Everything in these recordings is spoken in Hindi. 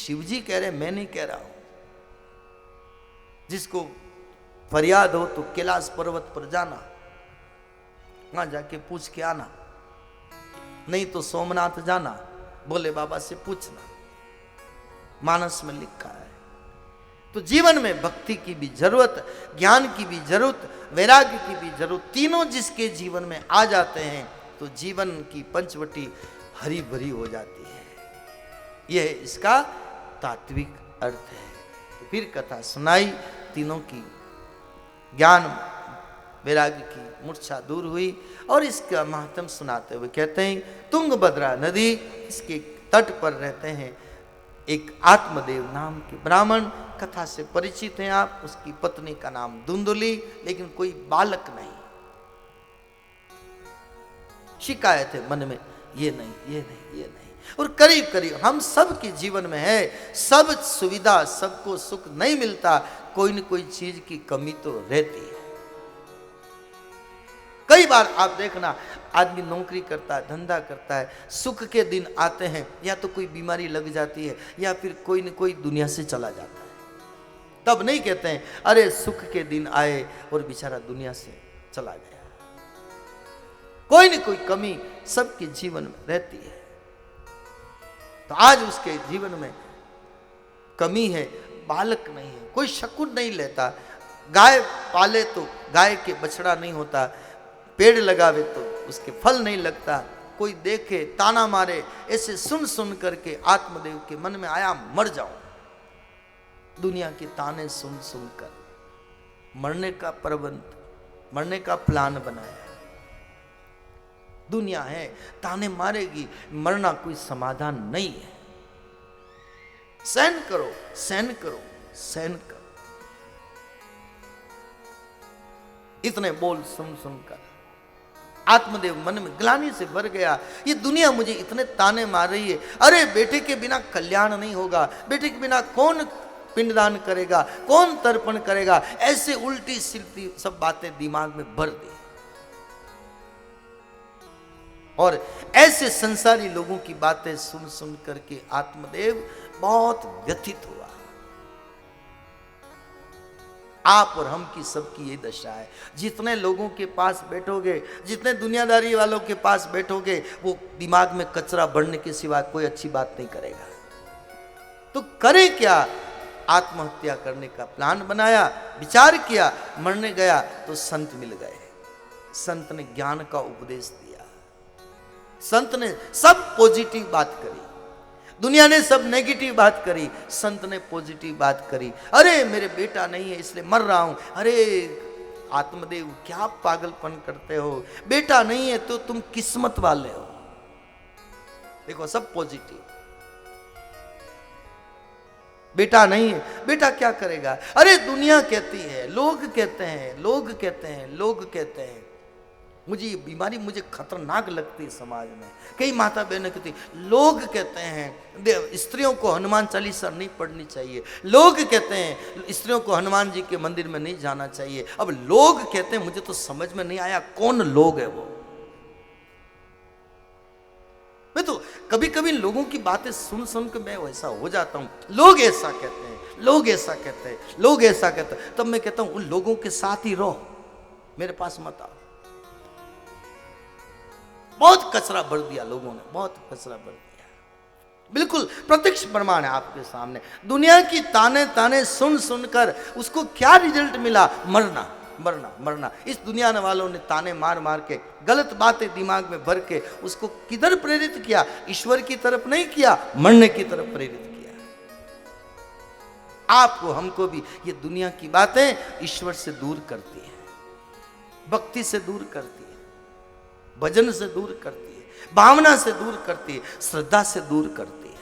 शिवजी कह रहे, मैं नहीं कह रहा हूं। जिसको फरियाद हो तो कैलाश पर्वत पर जाना, वहां जाके पूछ के आना, नहीं तो सोमनाथ जाना, भोले बाबा से पूछना, मानस में लिखा है। तो जीवन में भक्ति की भी जरूरत, ज्ञान की भी जरूरत, वैराग्य की भी जरूरत, तीनों जिसके जीवन में आ जाते हैं तो जीवन की पंचवटी हरी भरी हो जाती है। यह इसका तात्विक अर्थ है। तो फिर कथा सुनाई, तीनों की ज्ञान वैराग्य की मूर्छा दूर हुई और इसका महत्व सुनाते हुए कहते हैं, तुंगभद्रा नदी, इसके तट पर रहते हैं एक आत्मदेव नाम के ब्राह्मण, कथा से परिचित हैं आप। उसकी पत्नी का नाम धुंधुली, लेकिन कोई बालक नहीं। शिकायत है मन में, ये नहीं, ये नहीं, ये नहीं। और करीब करीब हम सब के जीवन में है, सब सुविधा, सबको सुख नहीं मिलता, कोई न कोई चीज की कमी तो रहती है। कई बार आप देखना, आदमी नौकरी करता है, धंधा करता है, सुख के दिन आते हैं, या तो कोई बीमारी लग जाती है या फिर कोई न कोई दुनिया से चला जाता है। तब नहीं कहते हैं अरे सुख के दिन आए और बेचारा दुनिया से चला गया। कोई न कोई कमी सबके जीवन में रहती है। तो आज उसके जीवन में कमी है, बालक नहीं है, कोई शकुन नहीं लेता। गाय पाले तो गाय के बछड़ा नहीं होता, पेड़ लगावे तो उसके फल नहीं लगता, कोई देखे ताना मारे, ऐसे सुन सुन करके आत्मदेव के मन में आया मर जाऊं। दुनिया के ताने सुन सुन कर मरने का प्रबंध, मरने का प्लान बनाया। दुनिया है, ताने मारेगी, मरना कोई समाधान नहीं है। सहन करो, सहन करो, सहन करो। इतने बोल सुन सुनकर आत्मदेव मन में ग्लानि से भर गया। ये दुनिया मुझे इतने ताने मार रही है, अरे बेटे के बिना कल्याण नहीं होगा, बेटे के बिना कौन पिंडदान करेगा, कौन तर्पण करेगा, ऐसे उल्टी सिलती सब बातें दिमाग में भर दी। और ऐसे संसारी लोगों की बातें सुन सुन करके आत्मदेव बहुत व्यथित हुआ। आप और हम की सबकी ये दशा है। जितने लोगों के पास बैठोगे, जितने दुनियादारी वालों के पास बैठोगे, वो दिमाग में कचरा भरने के सिवा कोई अच्छी बात नहीं करेगा। तो करे क्या? आत्महत्या करने का प्लान बनाया, विचार किया, मरने गया तो संत मिल गए। संत ने ज्ञान का उपदेश दिया। संत ने सब पॉजिटिव बात करी, दुनिया ने सब नेगेटिव बात करी, संत ने पॉजिटिव बात करी। अरे मेरे बेटा नहीं है इसलिए मर रहा हूं। अरे आत्मदेव क्या पागलपन करते हो, बेटा नहीं है तो तुम किस्मत वाले हो। देखो सब पॉजिटिव। बेटा नहीं है, बेटा क्या करेगा? अरे दुनिया कहती है, लोग कहते हैं, लोग कहते हैं, लोग कहते हैं। मुझे ये बीमारी मुझे खतरनाक लगती है समाज में। कई माता बहनें कहती, लोग कहते हैं स्त्रियों को हनुमान चालीसा नहीं पढ़नी चाहिए, लोग कहते हैं स्त्रियों को हनुमान जी के मंदिर में नहीं जाना चाहिए। अब लोग कहते हैं, मुझे तो समझ में नहीं आया कौन लोग है वो। मैं तो कभी कभी लोगों की बातें सुन सुन के मैं वैसा हो जाता हूं। लोग ऐसा कहते हैं, लोग ऐसा कहते हैं, लोग ऐसा कहते हैं। तब मैं कहता हूं उन लोगों के साथ ही रहो, मेरे पास मत आओ। बहुत कचरा भर दिया लोगों ने, बहुत कचरा भर दिया। बिल्कुल प्रत्यक्ष प्रमाण है आपके सामने। दुनिया की ताने ताने सुन सुनकर उसको क्या रिजल्ट मिला? मरना, मरना, मरना। इस दुनिया वालों ने ताने मार मार के, गलत बातें दिमाग में भर के उसको किधर प्रेरित किया? ईश्वर की तरफ नहीं किया, मरने की तरफ प्रेरित किया। आपको हमको भी ये दुनिया की बातें ईश्वर से दूर करती है, भक्ति से दूर करती है, भजन से दूर करती है, भावना से दूर करती है, श्रद्धा से दूर करती है।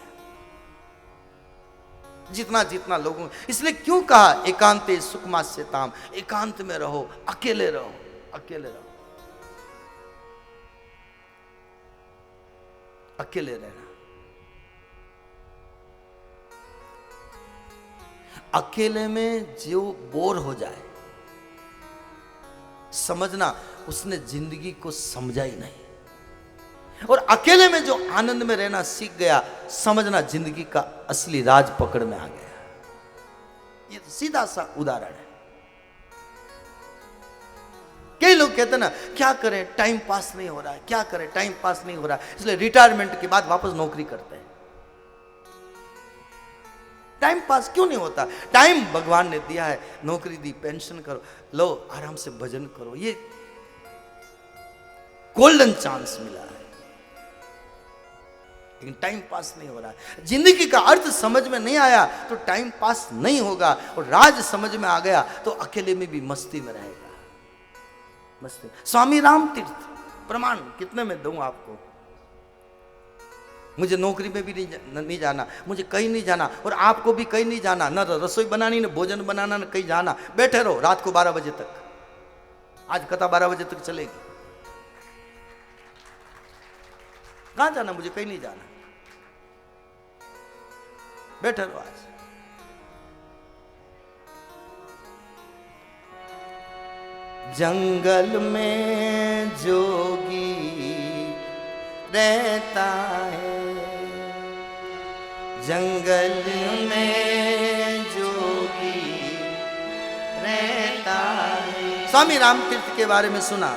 जितना जितना लोगों, इसलिए क्यों कहा एकांते सुखमास्यताम, एकांत में रहो, अकेले रहो, अकेले रहो। अकेले रहना, अकेले में जो बोर हो जाए समझना उसने जिंदगी को समझा ही नहीं। और अकेले में जो आनंद में रहना सीख गया, समझना जिंदगी का असली राज पकड़ में आ गया। ये तो सीधा सा उदाहरण है। कई लोग कहते हैं ना, क्या करें टाइम पास नहीं हो रहा है, क्या करें टाइम पास नहीं हो रहा है, इसलिए रिटायरमेंट के बाद वापस नौकरी करते हैं। टाइम पास क्यों नहीं होता? टाइम भगवान ने दिया है, नौकरी दी, पेंशन करो, लो आराम से भजन करो, ये गोल्डन चांस मिला है। लेकिन टाइम पास नहीं हो रहा है। जिंदगी का अर्थ समझ में नहीं आया तो टाइम पास नहीं होगा, और राज समझ में आ गया तो अकेले में भी मस्ती में रहेगा। मस्ती। स्वामी राम तीर्थ प्रमाण कितने में दूं आपको? मुझे नौकरी में भी नहीं जाना, मुझे कहीं नहीं जाना, और आपको भी कहीं नहीं जाना, न रसोई बनानी, न भोजन बनाना, न कहीं जाना। बैठे रहो रात को 12 बजे तक। आज कथा 12 बजे तक चलेगी। कहां जाना? मुझे कहीं नहीं जाना, बैठे रहो आज। जंगल में जोगी रहता है, जंगल में जोगी रहता है। स्वामी राम तीर्थ के बारे में सुना,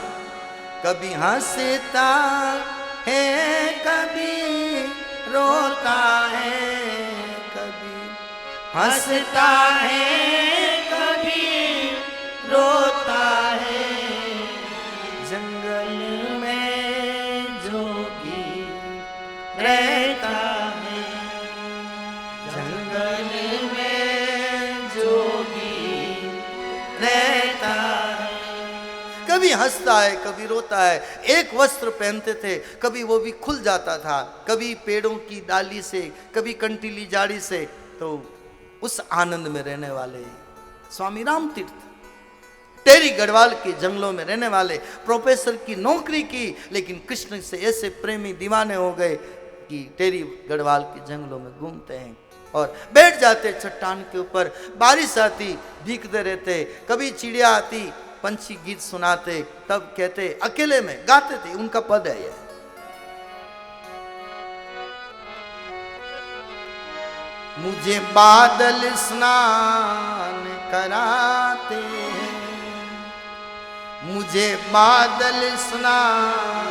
कभी हंसता है कभी रोता है, कभी हंसता है कभी रोता है, जंगल में जोगी रहता है, जंगल में जोगी रहता है। कभी हंसता है कभी रोता है। एक वस्त्र पहनते थे, कभी वो भी खुल जाता था, कभी पेड़ों की डाली से, कभी कंटीली जाड़ी से। तो उस आनंद में रहने वाले स्वामी राम तीर्थ, टेरी गढ़वाल के जंगलों में रहने वाले, प्रोफेसर की नौकरी की, लेकिन कृष्ण से ऐसे प्रेमी दीवाने हो गए कि टेरी गढ़वाल के जंगलों में घूमते हैं और बैठ जाते चट्टान के ऊपर। बारिश आती, भीगते रहते, कभी चिड़िया आती, पंछी गीत सुनाते, तब कहते, अकेले में गाते थे, उनका पद है यह। मुझे बादल स्नान कराते हैं, मुझे बादल स्नान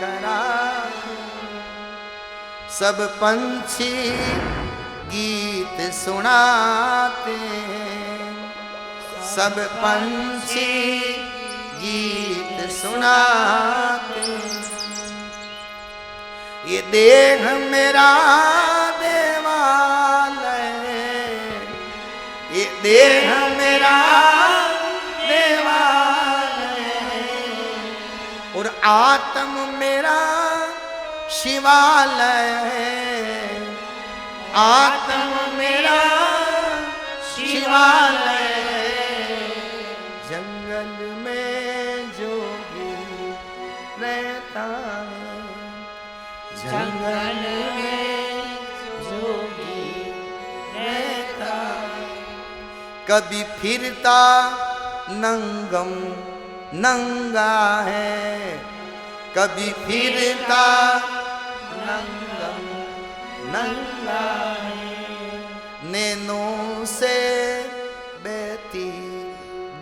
कराते, सब पंछी गीत सुनाते हैं, सब पंछी गीत सुनाते। ये देह मेरा देवालय, ये देह मेरा देवालय, और आत्म मेरा शिवालय, आत्म मेरा शिवालय। जंगल में जोगी रहता है, जंगल में जोगी रहता है। कभी फिरता नंगम नंगा है, कभी फिरता नंगम नंगा है, नैनों से बहती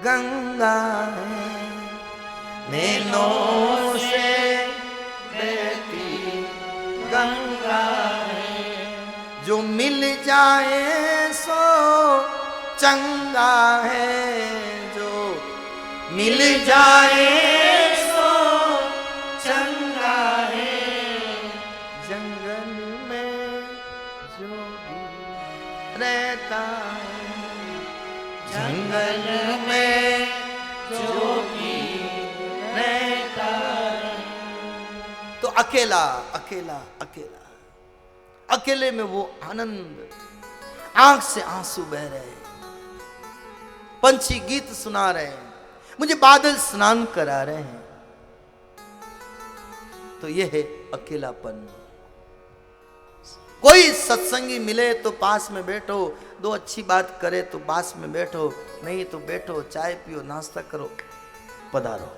गंगा है, नैनों से बहती गंगा है, जो मिल जाए सो चंगा है, जो मिल जाए सो चंगा है। जंगल में जोगी रहता है, जंगल में जोगी रहता है। तो अकेला अकेला अकेला, अकेले में वो आनंद, आंख से आंसू बह रहे हैं, पंछी गीत सुना रहे हैं, मुझे बादल स्नान करा रहे हैं। तो यह है अकेलापन। कोई सत्संगी मिले तो पास में बैठो, दो अच्छी बात करे तो पास में बैठो, नहीं तो बैठो, चाय पियो, नाश्ता करो, पधारो।